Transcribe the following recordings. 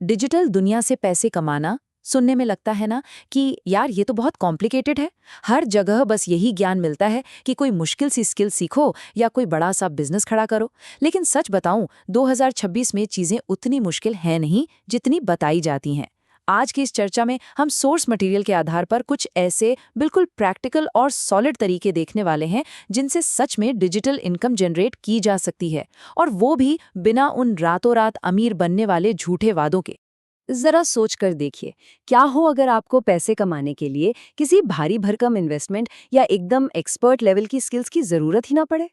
Digital दुनिया से पैसे कमाना सुनने में लगता है ना कि यार ये तो बहुत कॉम्प्लिकेटेड है। हर जगह बस यही ज्ञान मिलता है कि कोई मुश्किल सी स्किल सीखो या कोई बड़ा सा बिजनेस खड़ा करो। लेकिन सच बताऊं, 2026 में चीजें उतनी मुश्किल हैं नहीं जितनी बताई जाती हैं। आज की इस चर्चा में हम सोर्स मटेरियल के आधार पर कुछ ऐसे बिल्कुल प्रैक्टिकल और सॉलिड तरीके देखने वाले हैं जिनसे सच में डिजिटल इनकम जनरेट की जा सकती है, और वो भी बिना उन रातों रात अमीर बनने वाले झूठे वादों के। जरा सोच कर देखिए, क्या हो अगर आपको पैसे कमाने के लिए किसी भारी भरकम इन्वेस्टमेंट या एकदम एक्सपर्ट लेवल की स्किल्स की जरूरत ही ना पड़े।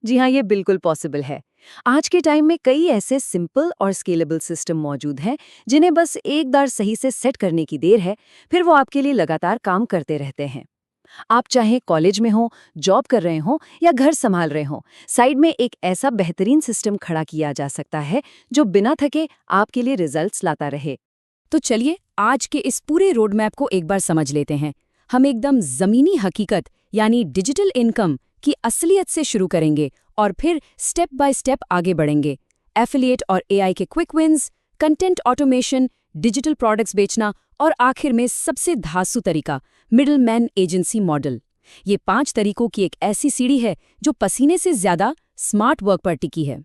जी हाँ, ये बिल्कुल पॉसिबल है। आज के टाइम में कई ऐसे सिंपल और स्केलेबल सिस्टम मौजूद हैं जिन्हें बस एक बार सही से सेट करने की देर है, फिर वो आपके लिए लगातार काम करते रहते हैं। आप चाहे कॉलेज में हो, जॉब कर रहे हो या घर संभाल रहे हो, साइड में एक ऐसा बेहतरीन सिस्टम खड़ा किया जा सकता है जो बिना थके आपके लिए रिजल्ट्स लाता रहे। तो चलिए आज के इस पूरे रोड मैप को एक बार समझ लेते हैं। हम एकदम जमीनी हकीकत यानी डिजिटल इनकम की असलियत से शुरू करेंगे और फिर स्टेप बाय स्टेप आगे बढ़ेंगे। एफिलिएट और एआई के quick wins, content automation, digital products बेचना और आखिर में सबसे धांसू तरीका, मिडलमैन एजेंसी मॉडल। ये 5 तरीकों की एक ऐसी सीढ़ी है जो पसीने से ज्यादा स्मार्ट वर्क पर टिकी है।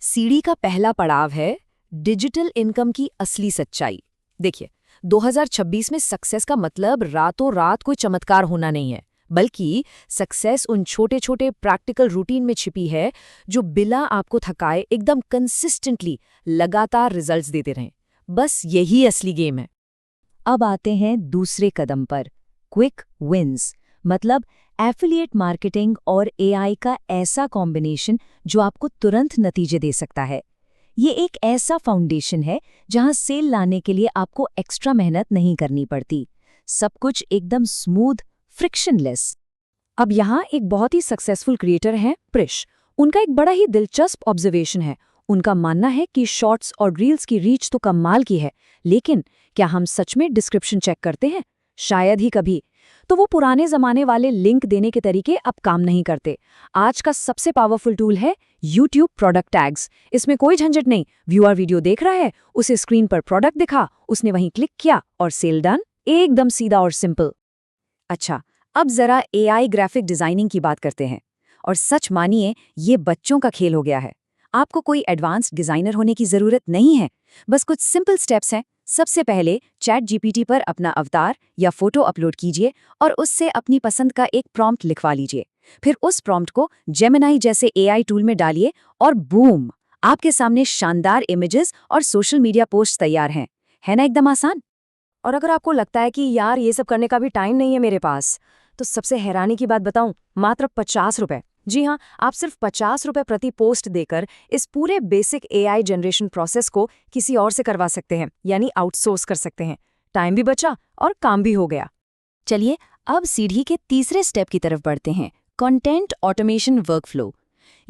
सीढ़ी का पहला पड़ाव है डिजिटल इनकम की असली सच्चाई। देखिए, 2026 में सक्सेस का मतलब रातों रात कोई चमत्कार होना नहीं है, बल्कि सक्सेस उन छोटे छोटे प्रैक्टिकल रूटीन में छिपी है जो बिना आपको थकाए एकदम कंसिस्टेंटली लगातार रिजल्ट्स देते रहें। बस यही असली गेम है। अब आते हैं दूसरे कदम पर, क्विक विंस, मतलब एफिलिएट मार्केटिंग और एआई का ऐसा कॉम्बिनेशन जो आपको तुरंत नतीजे दे सकता है। ये एक ऐसा फाउंडेशन है जहां सेल लाने के लिए आपको एक्स्ट्रा मेहनत नहीं करनी पड़ती, सब कुछ एकदम स्मूथ, फ्रिक्शनलेस। अब यहाँ एक बहुत ही सक्सेसफुल क्रिएटर हैं प्रिश। उनका एक बड़ा ही दिलचस्प ऑब्जर्वेशन है। उनका मानना है कि शॉर्ट्स और रील्स की रीच तो कमाल की है, लेकिन क्या हम सच में डिस्क्रिप्शन चेक करते हैं? शायद ही कभी। तो वो पुराने जमाने वाले लिंक देने के तरीके अब काम नहीं करते। आज का सबसे पावरफुल टूल है YouTube प्रोडक्ट टैग्स। इसमें कोई झंझट नहीं, व्यूअर वीडियो देख रहा है, उसे स्क्रीन पर प्रोडक्ट दिखा, उसने वहीं क्लिक किया और सेल डन। एकदम सीधा और सिंपल। अच्छा, अब जरा AI ग्राफिक डिजाइनिंग की बात करते हैं। और सच मानिए, ये बच्चों का खेल हो गया है। आपको कोई एडवांस्ड डिजाइनर होने की जरूरत नहीं है, बस कुछ सिंपल स्टेप्स हैं। सबसे पहले चैट जीपीटी पर अपना अवतार या फोटो अपलोड कीजिए और उससे अपनी पसंद का एक प्रॉम्प्ट लिखवा लीजिए। फिर उस प्रॉम्प्ट को जेमिनी जैसे एआई टूल में डालिए और बूम, आपके सामने शानदार इमेजेस और सोशल मीडिया पोस्ट तैयार हैं। है ना एकदम आसान? और अगर आपको लगता है कि यार ये सब करने का भी टाइम नहीं है मेरे पास, तो सबसे हैरानी की बात बताऊं, मात्र 50 रुपए। जी हाँ, आप सिर्फ 50 रुपए प्रति पोस्ट देकर इस पूरे बेसिक एआई जनरेशन प्रोसेस को किसी और से करवा सकते हैं, यानी आउटसोर्स कर सकते हैं। टाइम भी बचा और काम भी हो गया। चलिए अब सीढ़ी के तीसरे स्टेप की तरफ बढ़ते हैं, कंटेंट ऑटोमेशन वर्कफ्लो।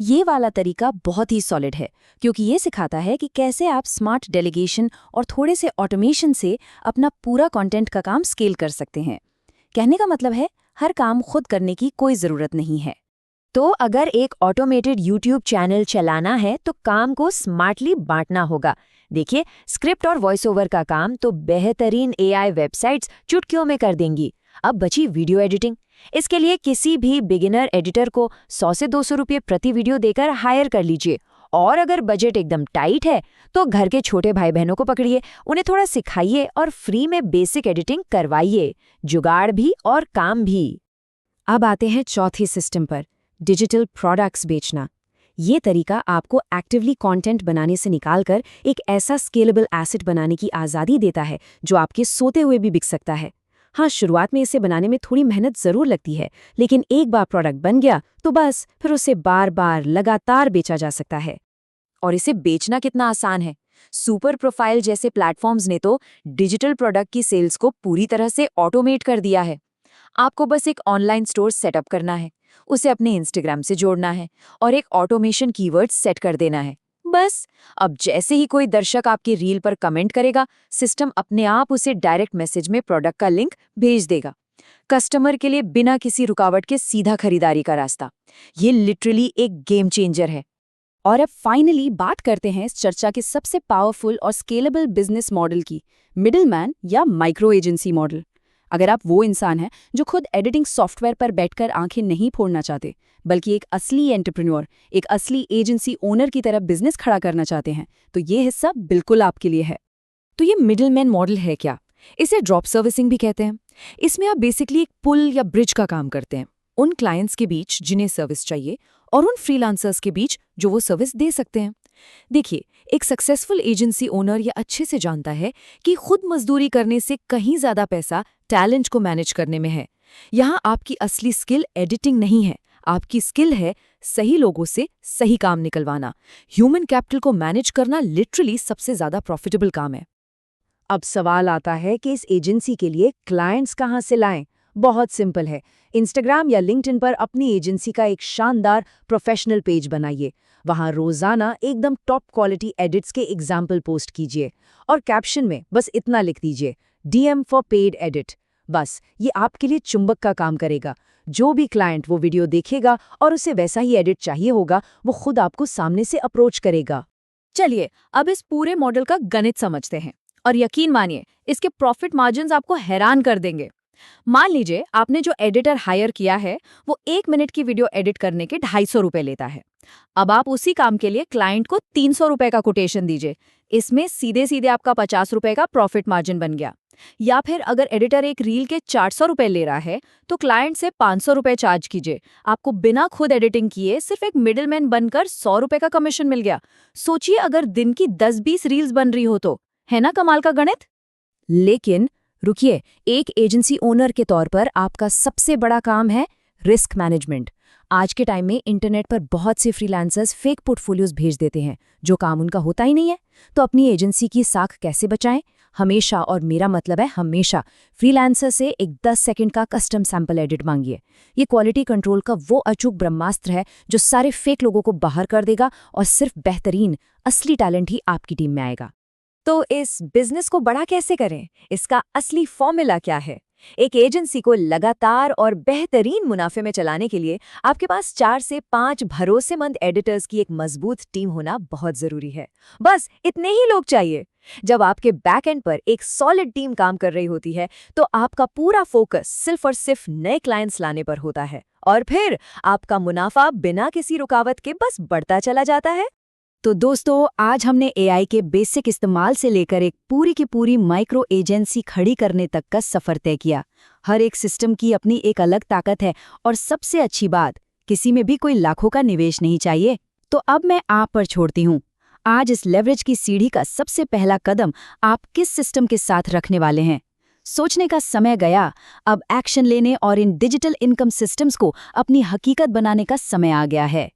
ये वाला तरीका बहुत ही सॉलिड है, क्योंकि ये सिखाता है कि कैसे आप स्मार्ट डेलीगेशन और थोड़े से ऑटोमेशन से अपना पूरा कंटेंट का काम स्केल कर सकते हैं। कहने का मतलब है, हर काम खुद करने की कोई ज़रूरत नहीं है। तो अगर एक ऑटोमेटेड YouTube चैनल चलाना है तो काम को स्मार्टली बांटना होगा। देखिए, स्क्रिप्ट और वॉइस ओवर का काम तो बेहतरीन एआई वेबसाइट्स चुटकियों में कर देंगी। अब बची वीडियो एडिटिंग। इसके लिए किसी भी बिगिनर एडिटर को 100 से 200 रुपये प्रति वीडियो देकर हायर कर लीजिए। और अगर बजट एकदम टाइट है तो घर के छोटे भाई बहनों को पकड़िए, उन्हें थोड़ा सिखाइए और फ्री में बेसिक एडिटिंग करवाइए। जुगाड़ भी और काम भी। अब आते हैं चौथे सिस्टम पर, डिजिटल प्रोडक्ट्स बेचना। ये तरीका आपको एक्टिवली कंटेंट बनाने से निकालकर एक ऐसा स्केलेबल एसेट बनाने की आज़ादी देता है जो आपके सोते हुए भी बिक सकता है। हाँ, शुरुआत में इसे बनाने में थोड़ी मेहनत ज़रूर लगती है, लेकिन एक बार प्रोडक्ट बन गया तो बस फिर उसे बार बार लगातार बेचा जा सकता है। और इसे बेचना कितना आसान है। सुपर प्रोफाइल जैसे प्लेटफॉर्म्स ने तो डिजिटल प्रोडक्ट की सेल्स को पूरी तरह से ऑटोमेट कर दिया है। आपको बस एक ऑनलाइन स्टोर सेटअप करना है, उसे अपने इंस्टाग्राम से जोड़ना है और एक ऑटोमेशन कीवर्ड सेट कर देना है। बस अब जैसे ही कोई दर्शक आपकी रील पर कमेंट करेगा, सिस्टम अपने आप उसे डायरेक्ट मैसेज में प्रोडक्ट का लिंक भेज देगा। कस्टमर के लिए बिना किसी रुकावट के सीधा खरीदारी का रास्ता। ये लिटरली एक गेम चेंजर है। और अब फाइनली बात करते हैं इस चर्चा के सबसे पावरफुल और स्केलेबल बिजनेस मॉडल की, मिडलमैन या माइक्रो एजेंसी मॉडल। अगर आप वो इंसान हैं जो खुद एडिटिंग सॉफ्टवेयर पर बैठकर आंखें नहीं फोड़ना चाहते, बल्कि एक असली एंटरप्रेन्योर, एक असली एजेंसी ओनर की तरह बिजनेस खड़ा करना चाहते हैं, तो ये हिस्सा बिल्कुल आपके लिए है। तो ये मिडलमैन मॉडल है क्या? इसे ड्रॉप सर्विसिंग भी कहते हैं। इसमें आप बेसिकली एक पुल या ब्रिज का काम करते हैं उन क्लाइंट्स के बीच जिन्हें सर्विस चाहिए और उन फ्रीलांसर्स के बीच जो वो सर्विस दे सकते हैं। देखिए, एक सक्सेसफुल एजेंसी ओनर ये अच्छे से जानता है कि खुद मजदूरी करने से कहीं ज्यादा पैसा टैलेंट को मैनेज करने में है। यहाँ आपकी असली स्किल एडिटिंग नहीं है, आपकी स्किल है सही लोगों से सही काम निकलवाना। ह्यूमन कैपिटल को मैनेज करना लिटरली सबसे ज्यादा प्रॉफिटेबल काम है। अब सवाल आता है कि इस एजेंसी के लिए क्लाइंट्स कहाँ से लाएं? बहुत सिंपल है। इंस्टाग्राम या लिंक्डइन पर अपनी एजेंसी का एक शानदार प्रोफेशनल पेज बनाइए। वहाँ रोजाना एकदम टॉप क्वालिटी एडिट्स के एग्जाम्पल पोस्ट कीजिए और कैप्शन में बस इतना लिख दीजिए, DM फॉर पेड एडिट। बस ये आपके लिए चुंबक का काम करेगा। जो भी क्लाइंट वो वीडियो देखेगा और उसे वैसा ही एडिट चाहिए होगा, वो खुद आपको सामने से अप्रोच करेगा। चलिए अब इस पूरे मॉडल का गणित समझते हैं, और यकीन मानिए इसके प्रॉफिट मार्जिन्स आपको हैरान कर देंगे। मान लीजिए आपने जो एडिटर हायर किया है वो 1 मिनट की वीडियो एडिट करने के 250 रुपए लेता है। अब आप उसी काम के लिए क्लाइंट को 300 रुपए का कोटेशन दीजिए। इसमें सीधे सीधे आपका 50 रुपए का प्रॉफिट मार्जिन बन गया। या फिर अगर एडिटर एक रील के 400 रुपए ले रहा है तो क्लाइंट से 500 रुपए चार्ज कीजिए। आपको बिना खुद एडिटिंग किए सिर्फ एक मिडिलमैन बनकर 100 रुपए का कमीशन मिल गया। सोचिए अगर दिन की 10-20 रील्स बन रही हो तो, है ना कमाल का गणित? लेकिन रुकिए, एक एजेंसी ओनर के तौर पर आपका सबसे बड़ा काम है रिस्क मैनेजमेंट। आज के टाइम में इंटरनेट पर बहुत से फ्रीलांसर्स फेक पोर्टफोलियोज भेज देते हैं जो काम उनका होता ही नहीं है। तो अपनी एजेंसी की साख कैसे बचाएं? हमेशा, और मेरा मतलब है हमेशा, फ्रीलांसर से एक 10 सेकंड का कस्टम सैंपल एडिट मांगिए। ये क्वालिटी कंट्रोल का वो अचूक ब्रह्मास्त्र है जो सारे फेक लोगों को बाहर कर देगा और सिर्फ बेहतरीन असली टैलेंट ही आपकी टीम में आएगा। तो इस बिजनेस को बड़ा कैसे करें? इसका असली फॉर्मूला क्या है? एक एजेंसी को लगातार और बेहतरीन मुनाफे में चलाने के लिए आपके पास 4 से 5 भरोसेमंद एडिटर्स की एक मजबूत टीम होना बहुत जरूरी है। बस इतने ही लोग चाहिए। जब आपके बैक एंड पर एक सॉलिड टीम काम कर रही होती है तो आपका पूरा फोकस सिर्फ और सिर्फ नए क्लाइंट्स लाने पर होता है, और फिर आपका मुनाफा बिना किसी रुकावट के बस बढ़ता चला जाता है। तो दोस्तों, आज हमने AI के बेसिक इस्तेमाल से लेकर एक पूरी की पूरी माइक्रो एजेंसी खड़ी करने तक का सफर तय किया। हर एक सिस्टम की अपनी एक अलग ताकत है, और सबसे अच्छी बात, किसी में भी कोई लाखों का निवेश नहीं चाहिए। तो अब मैं आप पर छोड़ती हूँ। आज इस लेवरेज की सीढ़ी का सबसे पहला कदम आप किस सिस्टम के साथ रखने वाले हैं? सोचने का समय गया। अब एक्शन लेने और इन डिजिटल इनकम सिस्टम्स को अपनी हकीकत बनाने का समय आ गया है।